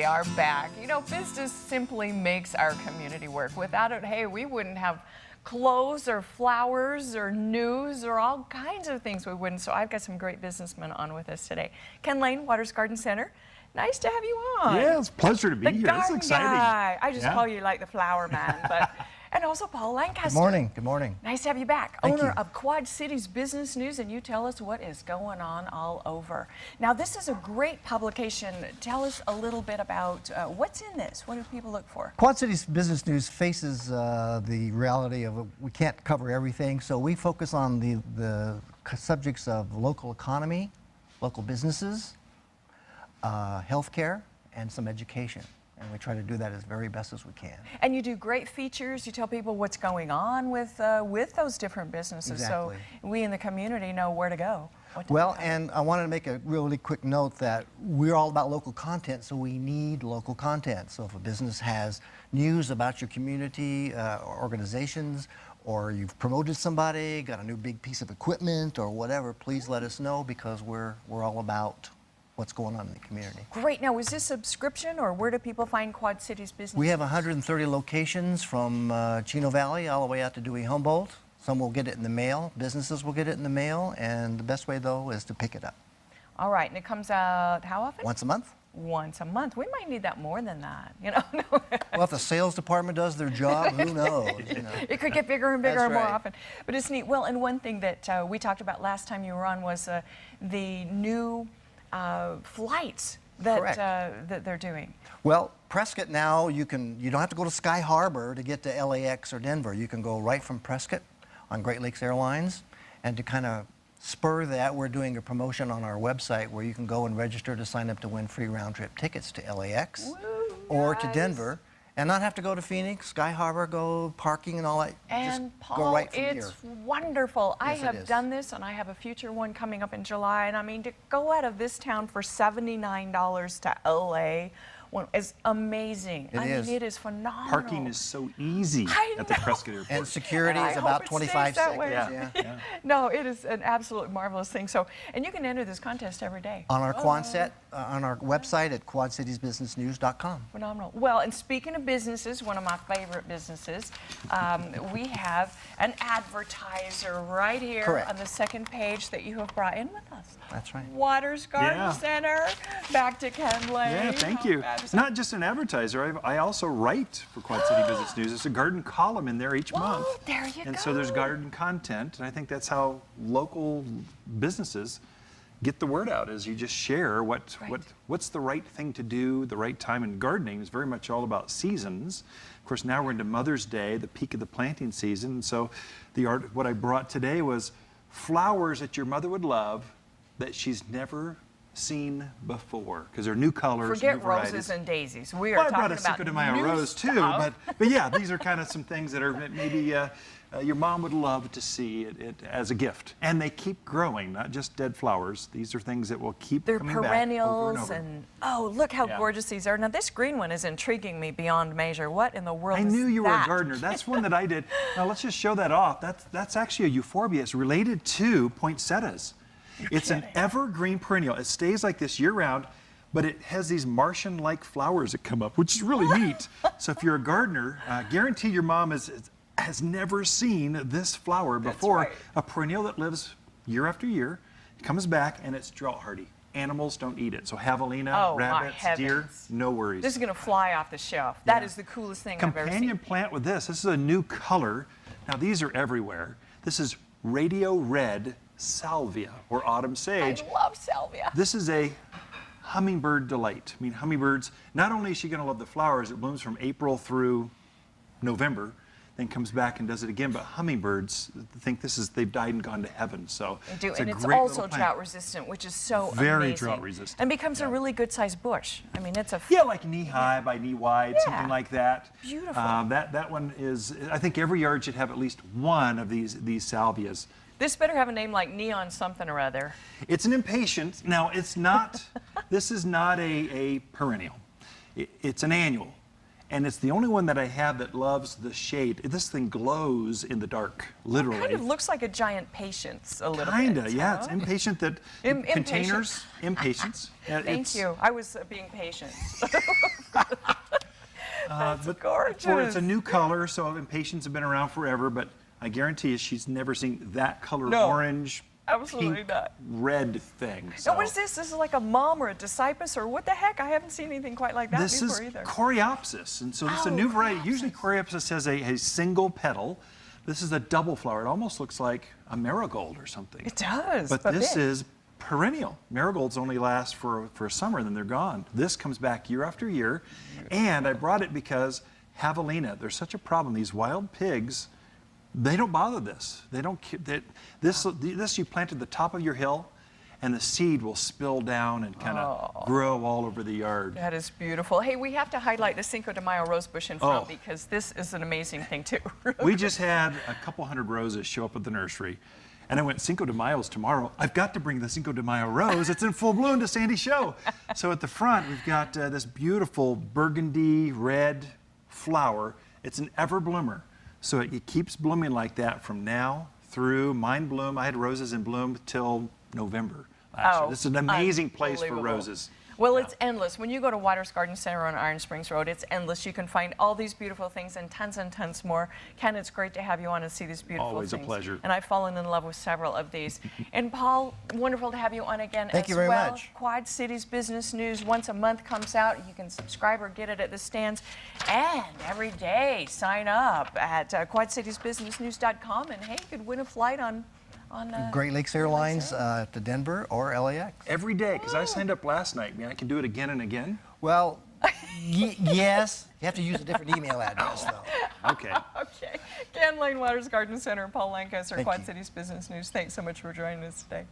are back. You know, business simply makes our community work. Without it, hey, we wouldn't have clothes or flowers or news or all kinds of things we wouldn't. So I've got some great businessmen on with us today. Ken Lain, Waters Garden Center. Nice to have you on. Yeah, it's a pleasure to be here. It's exciting. Guy. I just call you like the flower man, but and also Paul Lancaster. Good morning. Good morning. Nice to have you back. Thank Owner you. of Quad Cities Business News, and you tell us what is going on all over. Now, this is a great publication. Tell us a little bit about what's in this. What do people look for? Quad Cities Business News faces the reality of we can't cover everything, so we focus on the subjects of local economy, local businesses, healthcare, and some education. And we try to do that as very best as we can. And you do great features. You tell people what's going on with those different businesses. Exactly. So we in the community know where to go. Well, and I wanted to make a really quick note that we're all about local content, so we need local content. So if a business has news about your community, organizations, or you've promoted somebody, got a new big piece of equipment or whatever, please let us know, because we're all about what's going on in the community. Great. Now, is this subscription, or where do people find Quad Cities Business? We have 130 locations from Chino Valley all the way out to Dewey Humboldt. Some will get it in the mail. Businesses will get it in the mail, and the best way, though, is to pick it up. All right, and it comes out how often? Once a month. Once a month. We might need that more than that, you know. Well, if the sales department does their job, who knows? You know. It could get bigger and bigger That's and more right. often. But it's neat. Well, and one thing that we talked about last time you were on was the new flights that that they're doing. Well, Prescott now, you don't have to go to Sky Harbor to get to LAX or Denver. You can go right from Prescott on Great Lakes Airlines. And to kind of spur that, we're doing a promotion on our website where you can go and register to sign up to win free round-trip tickets to LAX or to Denver, and not have to go to Phoenix, Sky Harbor, go parking and all that. And just Paul, go right from it's here. wonderful. Yes, I it have is. done this, and I have a future one coming up in July. And I mean, to go out of this town for $79 to LA is amazing. It is. mean, it is phenomenal. Parking is so easy at the Prescott Airport. And security And I is hope about it 25 stays that seconds. way. Yeah. No, it is an absolute marvelous thing. So, and you can enter this contest every day. On our on our website at quadcitiesbusinessnews.com. Phenomenal. Well, and speaking of businesses, one of my favorite businesses, we have an advertiser right here Correct. on the second page that you have brought in with us. That's right. Waters Garden Yeah. Center. Back to Ken Lain. Yeah, thank How you. bad is Not just an advertiser, I also write for Quad City Business News. There's a garden column in there each month. There you And go. so there's garden content, and I think that's how local businesses get the word out, is you just share what's the right thing to do, the right time. In gardening is very much all about seasons. Of course, now we're into Mother's Day, the peak of the planting season. And so what I brought today was flowers that your mother would love that she's never seen before, because they're new colors, Forget new varieties. roses and daisies. We are Well, I talking brought a about Cinco de Mayo new rose too, stuff. but yeah, these are kind of some things that are maybe your mom would love to see it as a gift. And they keep growing, not just dead flowers. These are things that will keep They're coming back over perennials, and over. oh, look how Yeah. gorgeous these are. Now, this green one is intriguing me beyond measure. What in the world I is knew you were a that? gardener. That's one that I did. Now let's just show that off. That's actually a euphorbia. It's related to poinsettias. It's an evergreen perennial. It stays like this year-round, but it has these Martian-like flowers that come up, which is really neat. So if you're a gardener, guarantee your mom has never seen this flower before. right. A perennial that lives year after year, comes back, and it's drought hardy. Animals don't eat it. So javelina, Oh, my rabbits, deer, heavens. no worries. This is going to fly off the shelf. That Yeah. is the coolest thing I've ever Companion seen. plant with this. This is a new color. Now these are everywhere. This is radio red salvia, or autumn sage. I love salvia. This is a hummingbird delight. I mean, hummingbirds, not only is she going to love the flowers, it blooms from April through November, then comes back and does it again, but hummingbirds think they've died and gone to heaven. So They do, it's and a it's great also little plant. drought resistant, which is so Very amazing. drought resistant. And becomes a Yeah. really good sized bush. I mean, it's a Yeah, like knee high by knee wide, Yeah. something like that. Beautiful. That one is, I think every yard should have at least one of these salvias. This better have a name like Neon something or other. It's an impatient. Now, it's not, this is not a perennial. It's an annual. And it's the only one that I have that loves the shade. This thing glows in the dark, literally. Kind of looks like a giant patience a little bit. Kinda, yeah. huh? It's impatient that containers, impatience. Yeah, Thank you. I was being patient. That's but gorgeous. it's a new color, so impatience have been around forever, but I guarantee you she's never seen that color No, orange, absolutely pink, not. red thing. Now, what is this? This is like a mom or a discipus, or what the heck? I haven't seen anything quite like that This before is either. Coreopsis, and so this is a Oh, new variety. Usually Coreopsis has a single petal. This is a double flower. It almost looks like a marigold or something. It does, But this big. is perennial. Marigolds only last for a summer, and then they're gone. This comes back year after year, and I brought it because javelina, there's such a problem. These wild pigs, they don't bother this. They don't. This you plant at the top of your hill, and the seed will spill down and kind of grow all over the yard. That is beautiful. Hey, we have to highlight the Cinco de Mayo rose bush in front Oh. because this is an amazing thing too. We just had a couple hundred roses show up at the nursery. And I went, Cinco de Mayo's tomorrow. I've got to bring the Cinco de Mayo rose. It's in full bloom to Sandy's show. So at the front, we've got this beautiful burgundy red flower. It's an ever bloomer. So it keeps blooming like that from now through. Mine bloom. I had roses in bloom till November last year. This is an amazing place for unbelievable. roses. Well, it's endless. When you go to Waters Garden Center on Iron Springs Road, it's endless. You can find all these beautiful things and tons more. Ken, it's great to have you on and see these beautiful Always a things. pleasure. And I've fallen in love with several of these. And Paul, wonderful to have you on again Thank as you very well. much. Quad Cities Business News once a month comes out. You can subscribe or get it at the stands. And every day, sign up at quadcitiesbusinessnews.com. And hey, you could win a flight on Great Lakes Airlines to Denver or LAX. Every day, because I signed up last night. Man, I can do it again and again. Well, yes. You have to use a different email address, though. Okay. Okay. Ken, Lain, Waters Garden Center, Paul Lancaster, Thank Quad you. Cities Business News. Thanks so much for joining us today.